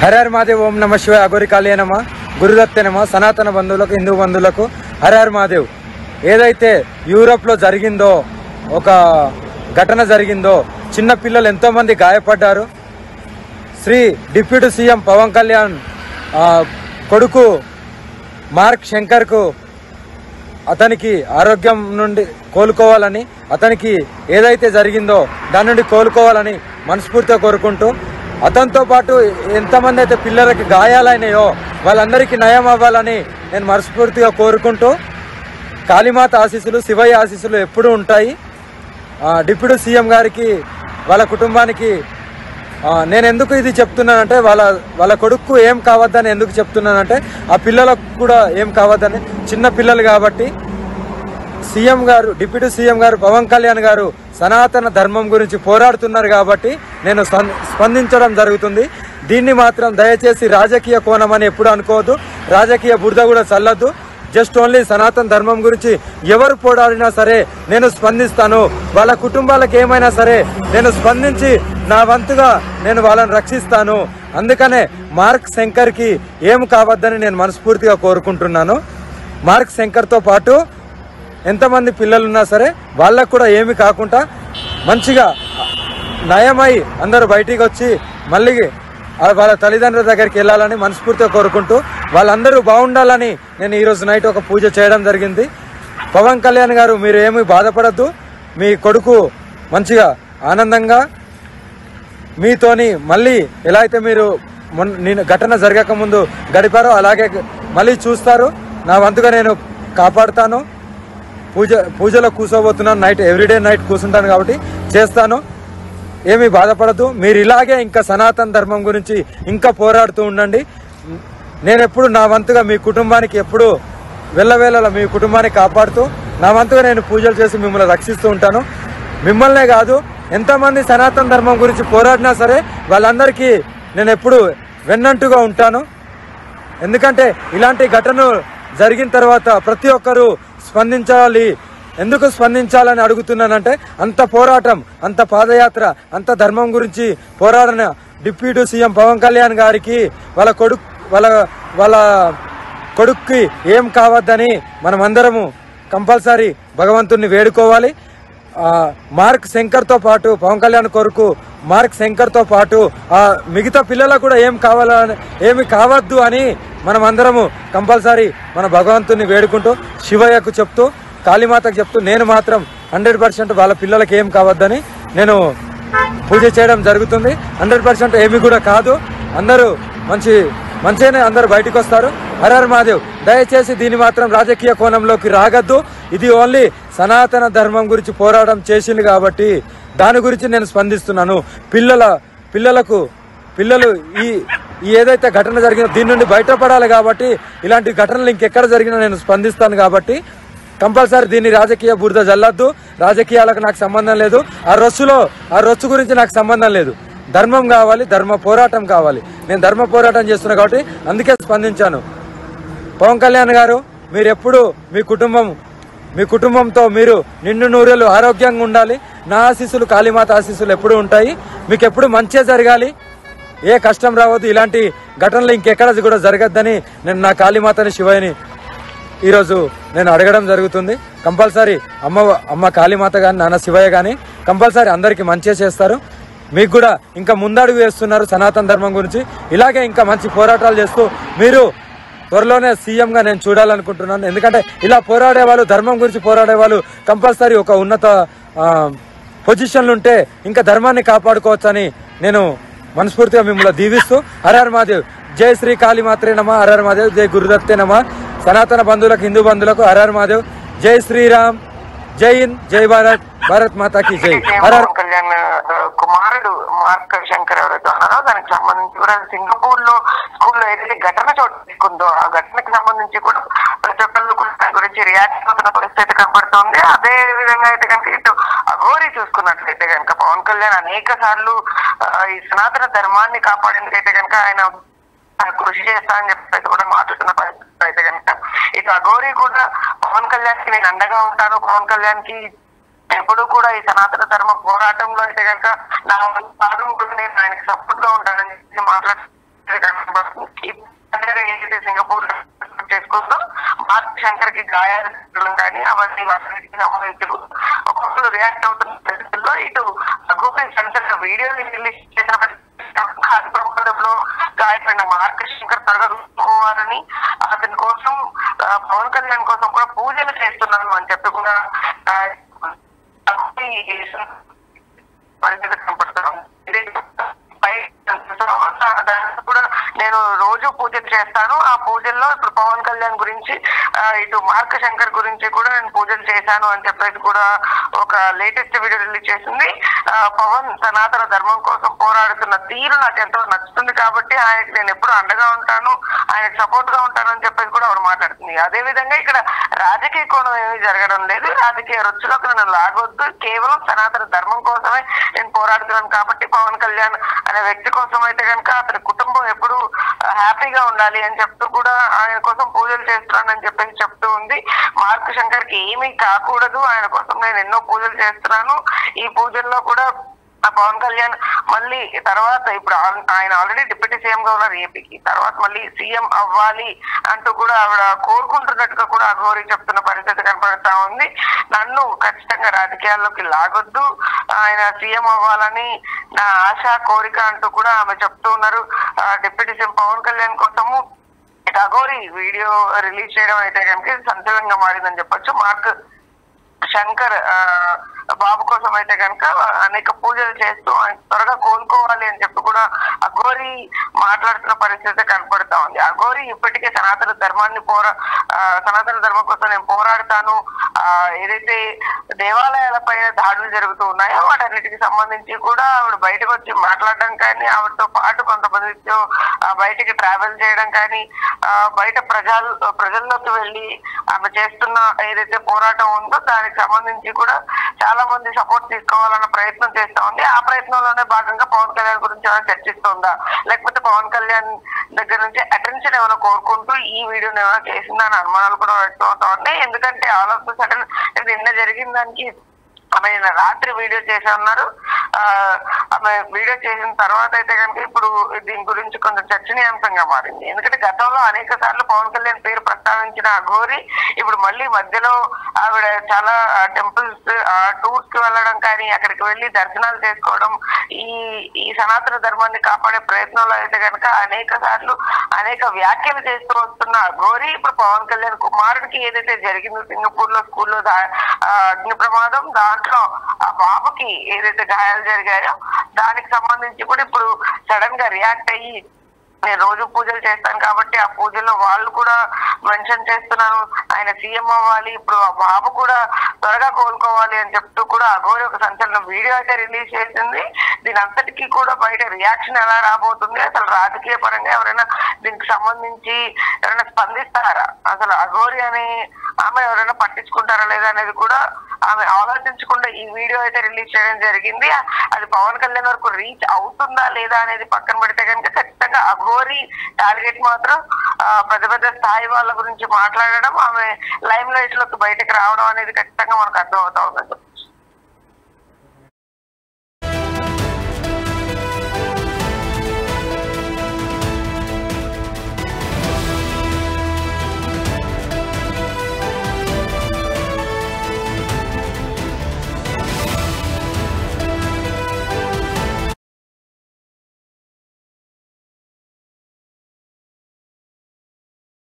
హర హర మహాదేవ్. ఓం నమ శివాయ. అఘోరి కాళీ నమ. గురుదత్తే నమ. సనాతన బంధువులకు, హిందూ బంధువులకు హర హర మహాదేవ్. ఏదైతే యూరోప్లో జరిగిందో, ఒక ఘటన జరిగిందో, చిన్న పిల్లలు ఎంతోమంది గాయపడ్డారు. శ్రీ డిప్యూటీ సీఎం పవన్ కళ్యాణ్ కొడుకు మార్క్ శంకర్కు అతనికి ఆరోగ్యం నుండి కోలుకోవాలని, అతనికి ఏదైతే జరిగిందో దాని నుండి కోలుకోవాలని మనస్ఫూర్తిగా కోరుకుంటూ, అతనితో పాటు ఎంతమంది అయితే పిల్లలకి గాయాలైనాయో వాళ్ళందరికీ నయం అవ్వాలని నేను మనస్ఫూర్తిగా కోరుకుంటూ, కాళీమాత ఆశీస్సులు, శివయ్య ఆశీస్సులు ఎప్పుడూ ఉంటాయి. డిప్యూటీ సీఎం గారికి, వాళ్ళ కుటుంబానికి నేను ఎందుకు ఇది చెప్తున్నానంటే, వాళ్ళ కొడుకు ఏం కావద్దని ఎందుకు చెప్తున్నానంటే, ఆ పిల్లలకు కూడా ఏం కావద్దని, చిన్న పిల్లలు కాబట్టి. సీఎం గారు, డిప్యూటీ సీఎం గారు పవన్ కళ్యాణ్ గారు సనాతన ధర్మం గురించి పోరాడుతున్నారు కాబట్టి నేను స్పందించడం జరుగుతుంది. దీన్ని మాత్రం దయచేసి రాజకీయ కోణం అని ఎప్పుడు అనుకోవద్దు, రాజకీయ బురద కూడా చల్లద్దు. జస్ట్ ఓన్లీ సనాతన ధర్మం గురించి ఎవరు పోరాడినా సరే నేను స్పందిస్తాను. వాళ్ళ కుటుంబాలకు ఏమైనా సరే నేను స్పందించి నా వంతుగా నేను వాళ్ళని రక్షిస్తాను. అందుకనే మార్క్ శంకర్కి ఏం కావద్దని నేను మనస్ఫూర్తిగా కోరుకుంటున్నాను. మార్క్ శంకర్తో పాటు ఎంతమంది పిల్లలున్నా సరే వాళ్ళకు కూడా ఏమి కాకుండా మంచిగా నయమై అందరూ బయటికి వచ్చి మళ్ళీ వాళ్ళ తల్లిదండ్రుల దగ్గరికి వెళ్ళాలని మనస్ఫూర్తిగా కోరుకుంటూ, వాళ్ళందరూ బాగుండాలని నేను ఈరోజు నైట్ ఒక పూజ చేయడం జరిగింది. పవన్ కళ్యాణ్ గారు, మీరు ఏమీ బాధపడద్దు. మీ కొడుకు మంచిగా ఆనందంగా మీతోని మళ్ళీ ఎలా అయితే మీరు నేను ఘటన జరగక ముందు గడిపారో అలాగే మళ్ళీ చూస్తారు. నా వంతుగా నేను కాపాడుతాను. పూజలో కూర్చోబోతున్నాను. నైట్ ఎవ్రీడే నైట్ కూర్చుంటాను కాబట్టి చేస్తాను. ఏమీ బాధపడద్దు. మీరు ఇలాగే ఇంకా సనాతన ధర్మం గురించి ఇంకా పోరాడుతూ ఉండండి. నేను ఎప్పుడు నా వంతుగా మీ కుటుంబానికి ఎప్పుడు వెళ్ళవేళలా మీ కుటుంబాన్ని కాపాడుతూ నా వంతుగా నేను పూజలు చేసి మిమ్మల్ని రక్షిస్తూ ఉంటాను. మిమ్మల్నే కాదు, ఎంతమంది సనాతన ధర్మం గురించి పోరాడినా సరే వాళ్ళందరికీ నేను ఎప్పుడు వెన్నంటుగా ఉంటాను. ఎందుకంటే ఇలాంటి ఘటనలు జరిగిన తర్వాత ప్రతి ఒక్కరూ స్పందించాలి. ఎందుకు స్పందించాలని అడుగుతున్నానంటే, అంత పోరాటం, అంత పాదయాత్ర, అంత ధర్మం గురించి పోరాడిన డిప్యూటీ సీఎం పవన్ కళ్యాణ్ గారికి వాళ్ళ కొడుక్కి ఏం కావద్దని మనమందరము కంపల్సరీ భగవంతుణ్ణి వేడుకోవాలి. మార్క్ శంకర్తో పాటు, పవన్ కళ్యాణ్ కొరకు మార్క్ శంకర్తో పాటు మిగతా పిల్లలకు కూడా ఏమి కావద్దు అని మనమందరము కంపల్సరీ మన భగవంతుని వేడుకుంటూ, శివయ్యకు చెప్తూ, కాళీమాతకు చెప్తూ, నేను మాత్రం 100% వాళ్ళ పిల్లలకి ఏం కావద్దని నేను పూజ చేయడం జరుగుతుంది. 100% ఏమి కూడా కాదు. అందరూ మంచిగానే అందరూ బయటకు వస్తారు. హర హర మహాదేవ్. దయచేసి దీన్ని మాత్రం రాజకీయ కోణంలోకి రాగద్దు. ఇది ఓన్లీ సనాతన ధర్మం గురించి పోరాటం చేసింది కాబట్టి దాని గురించి నేను స్పందిస్తున్నాను. పిల్లలు ఈ ఏదైతే ఘటన జరిగిందో దీని నుండి బయటపడాలి కాబట్టి, ఇలాంటి ఘటనలు ఇంకెక్కడ జరిగినా నేను స్పందిస్తాను కాబట్టి కంపల్సరీ దీన్ని రాజకీయ బురద జల్లద్దు. రాజకీయాలకు నాకు సంబంధం లేదు. ఆ రొచ్చు గురించి నాకు సంబంధం లేదు. ధర్మం కావాలి, ధర్మ పోరాటం కావాలి. నేను ధర్మ పోరాటం చేస్తున్నా కాబట్టి అందుకే స్పందించాను. పవన్ కళ్యాణ్ గారు, మీరు ఎప్పుడు మీ కుటుంబంతో మీరు నిండు నూరేళ్ళు ఆరోగ్యంగా ఉండాలి. నా ఆశీస్సులు, కాళీమాత ఆశీస్సులు ఎప్పుడు ఉంటాయి. మీకు ఎప్పుడు మంచిగా జరగాలి, ఏ కష్టం రావద్దు. ఇలాంటి ఘటనలు ఇంకెక్కడ కూడా జరగద్దని నేను నా కాళీమాతని, శివయ్యని ఈరోజు నేను అడగడం జరుగుతుంది. కంపల్సరీ అమ్మ కాళీమాత కానీ, నాన్న శివయ్య కానీ కంపల్సరీ అందరికీ మంచిగా చేస్తారు. మీకు కూడా ఇంకా ముందడుగు వేస్తున్నారు సనాతన ధర్మం గురించి. ఇలాగే ఇంకా మంచి పోరాటాలు చేస్తూ మీరు త్వరలోనే సీఎంగా నేను చూడాలనుకుంటున్నాను. ఎందుకంటే ఇలా పోరాడే వాళ్ళు, ధర్మం గురించి పోరాడే వాళ్ళు కంపల్సరీ ఒక ఉన్నత పొజిషన్లు ఉంటే ఇంకా ధర్మాన్ని కాపాడుకోవచ్చని నేను మనస్ఫూర్తిగా మిమ్మల్ని దీవిస్తూ, హర హర మహాదేవ్. జై శ్రీ కాళీమాత్రే నమ. హర హర మహాదేవ్. జై గురుదత్తే నమ. సనాతన బంధువులకు, హిందూ బంధువులకు హర హర మహాదేవ్. జై శ్రీరామ్, జై హింద్, జై భారత్, భారత్ మాతాకి జై. పవన్ కళ్యాణ్ కుమారుడు మార్క్ శంకర్ ఎవరైతే ఉన్నారో దానికి సంబంధించి కూడా సింగపూర్ లో స్కూల్లో ఏదైతే ఘటన చోటు తీసుకుందో ఆ ఘటనకు సంబంధించి కూడా ప్రతి ఒక్కళ్ళు కూడా దాని గురించి రియాక్ట్ అవుతున్న పరిస్థితి కనబడుతుంది. అదే విధంగా అయితే కనుక ఇటు అఘోరి చూసుకున్నట్లయితే కనుక పవన్ కళ్యాణ్ అనేక సార్లు ఈ సనాతన ధర్మాన్ని కాపాడేందుకైతే కనుక ఆయన కృషి చేస్తా అని చెప్పేసి కూడా మాట్లాడుతున్న పరిస్థితి అయితే కనుక ఇటు అఘోరి కూడా పవన్ కళ్యాణ్ కి నేను అండగా ఉంటాను, పవన్ కళ్యాణ్ కి ఎప్పుడు కూడా ఈ సనాతన ధర్మ పోరాటంలో అయితే కనుక నా భాగం కూడా నేను ఆయనకి సపోర్ట్ గా ఉంటానని చెప్పి మాట్లాడుతున్నాను. గాయాలు కానీ అవన్నీ వాటికి సంబంధించి ఒక్కొక్కరు రియాక్ట్ అవుతున్న పరిస్థితుల్లో ఇటు గూగుల్ సెన్సర్ వీడియో రిలీజ్ చేసిన ప్రమాదంలో గాయపడిన మార్క్ శంకర్ త్వరగా చూసుకోవాలని అతని కోసం పవన్ కళ్యాణ్ కోసం కూడా పూజలు చేస్తున్నాను అని చెప్పి కూడా పరిస్థితి కనపడుతున్నాం. కూడా నేను రోజు పూజలు చేస్తాను. ఆ పూజల్లో ఇప్పుడు పవన్ కళ్యాణ్ గురించి ఇటు మార్క్ శంకర్ గురించి కూడా నేను పూజలు చేశాను అని చెప్పేసి కూడా ఒక లేటెస్ట్ వీడియో రిలీజ్ చేసింది. పవన్ సనాతన ధర్మం కోసం పోరాడుతున్న తీరు నాకు ఎంతో నచ్చుతుంది కాబట్టి ఆయనకి నేను ఎప్పుడు అండగా ఉంటాను, ఆయనకు సపోర్ట్ గా ఉంటాను అని చెప్పేసి కూడా ఆవిడ మాట్లాడుతుంది. అదే విధంగా ఇక్కడ రాజకీయ కోణం ఏమీ జరగడం లేదు, రాజకీయ రుచులకు నేను లాగొద్దు, కేవలం సనాతన ధర్మం కోసమే నేను పోరాడుతున్నాను కాబట్టి పవన్ కళ్యాణ్ అనే వ్యక్తి కోసం అయితే కనుక అతని కుటుంబం ఎప్పుడు హ్యాపీగా ఉండాలి అని చెప్తూ కూడా ఆయన కోసం పూజలు చేస్తున్నానని చెప్పేసి చెప్తూ ఉంది. మార్క్ శంకర్ కి ఏమీ కాకూడదు, ఆయన కోసం నేను ఎన్నో పూజలు చేస్తున్నాను. ఈ పూజల్లో కూడా పవన్ కళ్యాణ్ మళ్ళీ తర్వాత ఇప్పుడు ఆయన ఆల్రెడీ డిప్యూటీ సీఎం గా ఉన్నారు ఏపీకి, తర్వాత మళ్ళీ సీఎం అవ్వాలి అంటూ కూడా ఆవిడ కోరుకుంటున్నట్టుగా కూడా అఘోరి చెప్తున్న పరిస్థితి కనపడతా ఉంది. నన్ను ఖచ్చితంగా రాజకీయాల్లోకి లాగొద్దు, ఆయన సీఎం అవ్వాలని నా ఆశ కోరిక అంటూ కూడా ఆమె చెప్తూ ఉన్నారు. డిప్యూటీ సీఎం పవన్ కళ్యాణ్ కోసము అఘోరి వీడియో రిలీజ్ చేయడం అయితే కనుక సంచలనంగా మారిందని చెప్పొచ్చు. మార్క్ శంకర్ బాబు కోసం అయితే కనుక అనేక పూజలు చేస్తూ ఆయన త్వరగా కోలుకోవాలి అని చెప్పి కూడా అఘోరి మాట్లాడుతున్న పరిస్థితి కనపడతా ఉంది. అఘోరి ఇప్పటికే సనాతన ధర్మం కోసం నేను పోరాడతాను, ఏదైతే దేవాలయాల పైన దాడులు జరుగుతూ ఉన్నాయో వాటన్నిటికి సంబంధించి కూడా ఆవిడ బయటకు వచ్చి మాట్లాడడం కానీ, ఆవిడతో పాటు కొంతమందితో బయటికి ట్రావెల్ చేయడం కానీ, బయట ప్రజల్లోకి వెళ్ళి ఆమె చేస్తున్న ఏదైతే పోరాటం ఉందో దానికి సంబంధించి కూడా చాలా మంది సపోర్ట్ తీసుకోవాలన్న ప్రయత్నం చేస్తా ఉంది. ఆ ప్రయత్నంలోనే భాగంగా పవన్ కళ్యాణ్ గురించి ఏమైనా చర్చిస్తుందా, లేకపోతే పవన్ కళ్యాణ్ దగ్గర నుంచి అటెన్షన్ ఏమైనా కోరుకుంటూ ఈ వీడియోని ఏమైనా చేసిందా అని అనుమానాలు కూడా వ్యక్తం అవుతా ఉన్నాయి. ఎందుకంటే ఆల్ ఆఫ్ ద సడన్ నిన్న జరిగిన దానికి ఆమె రాత్రి వీడియో చేసి ఉన్నారు. ఆమె వీడియో చేసిన తర్వాత అయితే కనుక ఇప్పుడు దీని గురించి కొంచెం చర్చనీయాంశంగా మారింది. ఎందుకంటే గతంలో అనేక సార్లు పవన్ కళ్యాణ్ పేరు ప్రస్తావించిన అఘోరి ఇప్పుడు మళ్ళీ మధ్యలో ఆవిడ చాలా టెంపుల్స్ టూర్స్ కి వెళ్ళడం కానీ, అక్కడికి వెళ్ళి దర్శనాలు చేసుకోవడం, ఈ సనాతన ధర్మాన్ని కాపాడే ప్రయత్నంలో అయితే కనుక అనేక సార్లు అనేక వ్యాఖ్యలు చేస్తూ వస్తున్న అఘోరి ఇప్పుడు పవన్ కళ్యాణ్ కుమారుడికి ఏదైతే జరిగిందో సింగపూర్ లో స్కూల్లో అగ్ని ప్రమాదం, దాంట్లో ఆ బాబుకి ఏదైతే గాయాలు జరిగాయో దానికి సంబంధించి కూడా ఇప్పుడు సడన్ గా రియాక్ట్ అయ్యి నేను రోజు పూజలు చేస్తాను కాబట్టి ఆ పూజల్లో వాళ్ళు కూడా మెన్షన్ చేస్తున్నాను, ఆయన సీఎం అవ్వాలి, ఇప్పుడు ఆ బాబు కూడా త్వరగా కోలుకోవాలి అని చెప్తూ కూడా అఘోరి ఒక సంచలన వీడియో అయితే రిలీజ్ చేసింది. దీని అంతటికీ కూడా బయట రియాక్షన్ ఎలా రాబోతుంది, అసలు రాజకీయ పరంగా ఎవరైనా దీనికి సంబంధించి ఎవరైనా స్పందిస్తారా, అసలు అఘోరి అని ఆమె ఎవరైనా పట్టించుకుంటారా లేదా అనేది కూడా ఆమె ఆలోచించకుండా ఈ వీడియో అయితే రిలీజ్ చేయడం జరిగింది. అది పవన్ కళ్యాణ్ వరకు రీచ్ అవుతుందా లేదా అనేది పక్కన పెడితే కనుక ఖచ్చితంగా అఘోరి టార్గెట్ మాత్రం పెద్ద పెద్ద స్థాయి వాళ్ళ గురించి మాట్లాడడం, ఆమె లైమ్ లైట్ లోకి బయటకు రావడం అనేది ఖచ్చితంగా మనకు అర్థం అవుతా ఉంది.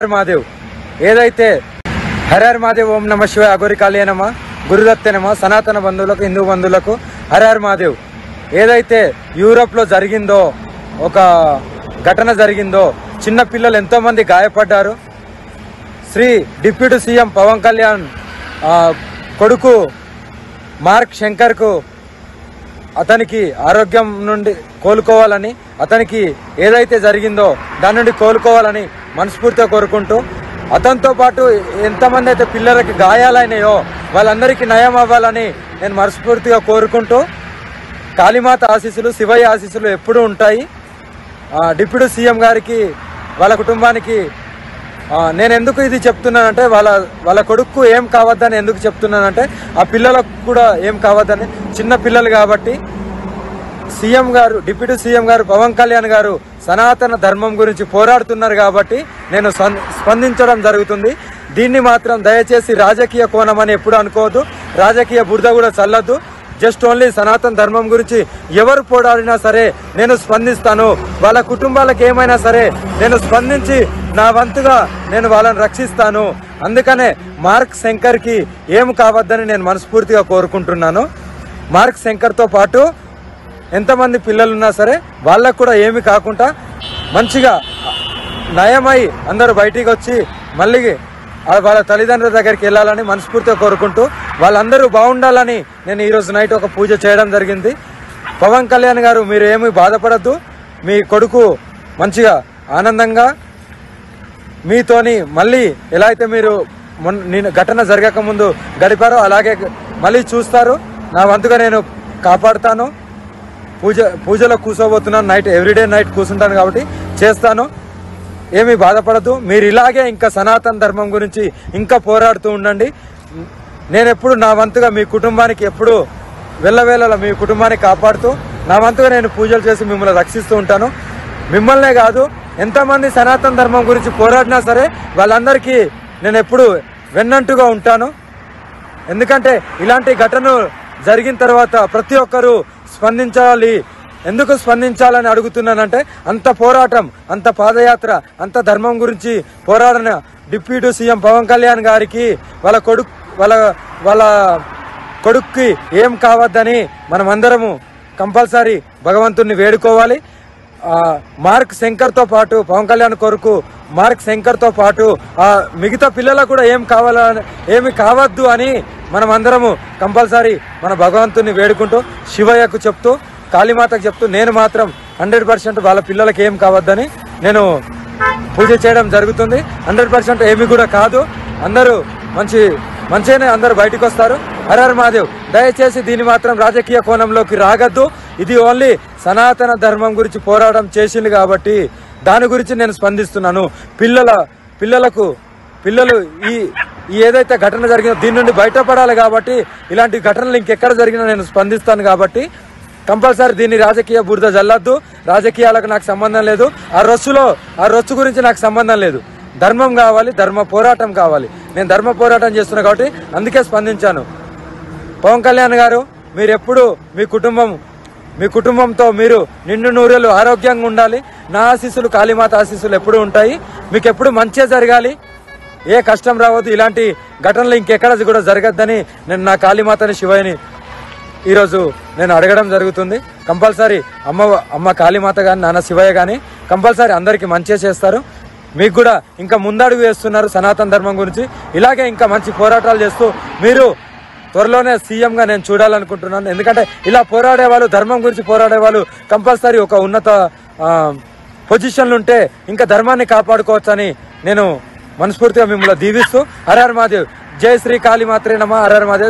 మహాదేవ్ ఏదైతే హరహర్ మహాదేవ్ ఓం నమ శివాయ అఘోరి కాళీయనమ గురుదత్తేనమ సనాతన బంధువులకు హిందూ బంధువులకు హరహర్ మహాదేవ్ ఏదైతే యూరోప్ లో జరిగిందో ఒక ఘటన జరిగిందో, చిన్న పిల్లలు ఎంతో మంది గాయపడ్డారు. శ్రీ డిప్యూటీ సీఎం పవన్ కళ్యాణ్ కొడుకు మార్క్ శంకర్ కు అతనికి ఆరోగ్యం నుండి కోలుకోవాలని, అతనికి ఏదైతే జరిగిందో దాని నుండి కోలుకోవాలని మనస్ఫూర్తిగా కోరుకుంటూ, అతనితో పాటు ఎంతమంది అయితే పిల్లలకి గాయాలైనాయో వాళ్ళందరికీ నయం అవ్వాలని నేను మనస్ఫూర్తిగా కోరుకుంటూ, కాళీమాత ఆశీస్సులు శివయ్య ఆశీస్సులు ఎప్పుడూ ఉంటాయి. డిప్యూటీ సీఎం గారికి వాళ్ళ కుటుంబానికి నేను ఎందుకు ఇది చెప్తున్నానంటే వాళ్ళ కొడుకు ఏం కావద్దని ఎందుకు చెప్తున్నానంటే ఆ పిల్లలకు కూడా ఏం కావద్దని, చిన్న పిల్లలు కాబట్టి సీఎం గారు డిప్యూటీ సీఎం గారు పవన్ కళ్యాణ్ గారు సనాతన ధర్మం గురించి పోరాడుతున్నారు కాబట్టి నేను స్పందించడం జరుగుతుంది. దీన్ని మాత్రం దయచేసి రాజకీయ కోణం అని ఎప్పుడు అనుకోవద్దు, రాజకీయ బురద కూడా చల్లద్దు. జస్ట్ ఓన్లీ సనాతన ధర్మం గురించి ఎవరు పోరాడినా సరే నేను స్పందిస్తాను, వాళ్ళ కుటుంబాలకు ఏమైనా సరే నేను స్పందించి నా వంతుగా నేను వాళ్ళని రక్షిస్తాను. అందుకనే మార్క్ శంకర్కి ఏం కావద్దని నేను మనస్ఫూర్తిగా కోరుకుంటున్నాను. మార్క్ శంకర్తో పాటు ఎంతమంది పిల్లలున్నా సరే వాళ్ళకు కూడా ఏమి కాకుండా మంచిగా నయమై అందరూ బయటికి వచ్చి మళ్ళీ వాళ్ళ తల్లిదండ్రుల దగ్గరికి వెళ్ళాలని మనస్ఫూర్తిగా కోరుకుంటూ వాళ్ళందరూ బాగుండాలని నేను ఈరోజు నైట్ ఒక పూజ చేయడం జరిగింది. పవన్ కళ్యాణ్ గారు మీరు ఏమీ బాధపడద్దు, మీ కొడుకు మంచిగా ఆనందంగా మీతోని మళ్ళీ ఎలా అయితే మీరు ఘటన జరగక ముందు గడిపారో అలాగే మళ్ళీ చూస్తారు. నా వంతుగా నేను కాపాడుతాను. పూజలో కూర్చోబోతున్నాను, నైట్ ఎవ్రీడే నైట్ కూర్చుంటాను కాబట్టి చేస్తాను. ఏమీ బాధపడద్దు. మీరు ఇలాగే ఇంకా సనాతన ధర్మం గురించి ఇంకా పోరాడుతూ ఉండండి. నేను ఎప్పుడు నా వంతుగా మీ కుటుంబానికి ఎప్పుడు వెళ్ళవేళలా మీ కుటుంబాన్ని కాపాడుతూ నా వంతుగా నేను పూజలు చేసి మిమ్మల్ని రక్షిస్తూ ఉంటాను. మిమ్మల్నే కాదు ఎంతమంది సనాతన ధర్మం గురించి పోరాడినా సరే వాళ్ళందరికీ నేను ఎప్పుడు వెన్నంటుగా ఉంటాను. ఎందుకంటే ఇలాంటి ఘటనలు జరిగిన తర్వాత ప్రతి ఒక్కరూ స్పందించాలి. ఎందుకు స్పందించాలని అడుగుతున్నానంటే అంత పోరాటం, అంత పాదయాత్ర, అంత ధర్మం గురించి పోరాడిన డిప్యూటీ సీఎం పవన్ కళ్యాణ్ గారికి వాళ్ళ కొడుక్కి ఏం కావద్దని మనం అందరము కంపల్సరీ భగవంతుణ్ణి వేడుకోవాలి. మార్క్ శంకర్తో పాటు పవన్ కళ్యాణ్ కొరకు మార్క్ శంకర్తో పాటు మిగతా పిల్లలకు కూడా ఏమి కావద్దు అని మనం అందరము కంపల్సరీ మన భగవంతుని వేడుకుంటూ శివయ్యకు చెప్తూ కాళీమాతకు చెప్తూ నేను మాత్రం 100% వాళ్ళ పిల్లలకి ఏం కావద్దని నేను పూజ చేయడం జరుగుతుంది. 100% ఏమి కూడా కాదు, అందరూ మంచిగానే అందరూ బయటకు వస్తారు. హరహర మహాదేవ్. దయచేసి దీన్ని మాత్రం రాజకీయ కోణంలోకి రాగద్దు. ఇది ఓన్లీ సనాతన ధర్మం గురించి పోరాటం చేసింది కాబట్టి దాని గురించి నేను స్పందిస్తున్నాను. పిల్లలు ఈ ఏదైతే ఘటన జరిగిందో దీని నుండి బయటపడాలి కాబట్టి ఇలాంటి ఘటనలు ఇంకెక్కడ జరిగినా నేను స్పందిస్తాను కాబట్టి కంపల్సరీ దీన్ని రాజకీయ బురద జల్లద్దు. రాజకీయాలకు నాకు సంబంధం లేదు. ఆ రొచ్చు గురించి నాకు సంబంధం లేదు. ధర్మం కావాలి, ధర్మ పోరాటం కావాలి. నేను ధర్మ పోరాటం చేస్తున్నా కాబట్టి అందుకే స్పందించాను. పవన్ కళ్యాణ్ గారు మీరు ఎప్పుడు మీ కుటుంబంతో మీరు నిండు నూరేళ్ళు ఆరోగ్యంగా ఉండాలి. నా ఆశీస్సులు కాళీమాత ఆశీస్సులు ఎప్పుడు ఉంటాయి. మీకు ఎప్పుడు మంచిగా జరగాలి, ఏ కష్టం రావద్దు. ఇలాంటి ఘటనలు ఇంకెక్కడ కూడా జరగద్దని నేను నా కాళీమాతని శివయ్యని ఈరోజు నేను అడగడం జరుగుతుంది. కంపల్సరీ అమ్మ కాళీమాత కానీ నాన్న శివయ్య కానీ కంపల్సరీ అందరికీ మంచిగా చేస్తారు. మీకు కూడా ఇంకా ముందడుగు వేస్తున్నారు సనాతన ధర్మం గురించి. ఇలాగే ఇంకా మంచి పోరాటాలు చేస్తూ మీరు త్వరలోనే సీఎంగా నేను చూడాలనుకుంటున్నాను. ఎందుకంటే ఇలా పోరాడే వాళ్ళు, ధర్మం గురించి పోరాడే వాళ్ళు కంపల్సరీ ఒక ఉన్నత పొజిషన్లు ఉంటే ఇంకా ధర్మాన్ని కాపాడుకోవచ్చని నేను మనస్ఫూర్తిగా మిమ్మల్ని దీవిస్తూ హరహర మహాదేవ్. జై శ్రీ కాళీమాత్రే నమః. హరహర మహాదేవ్.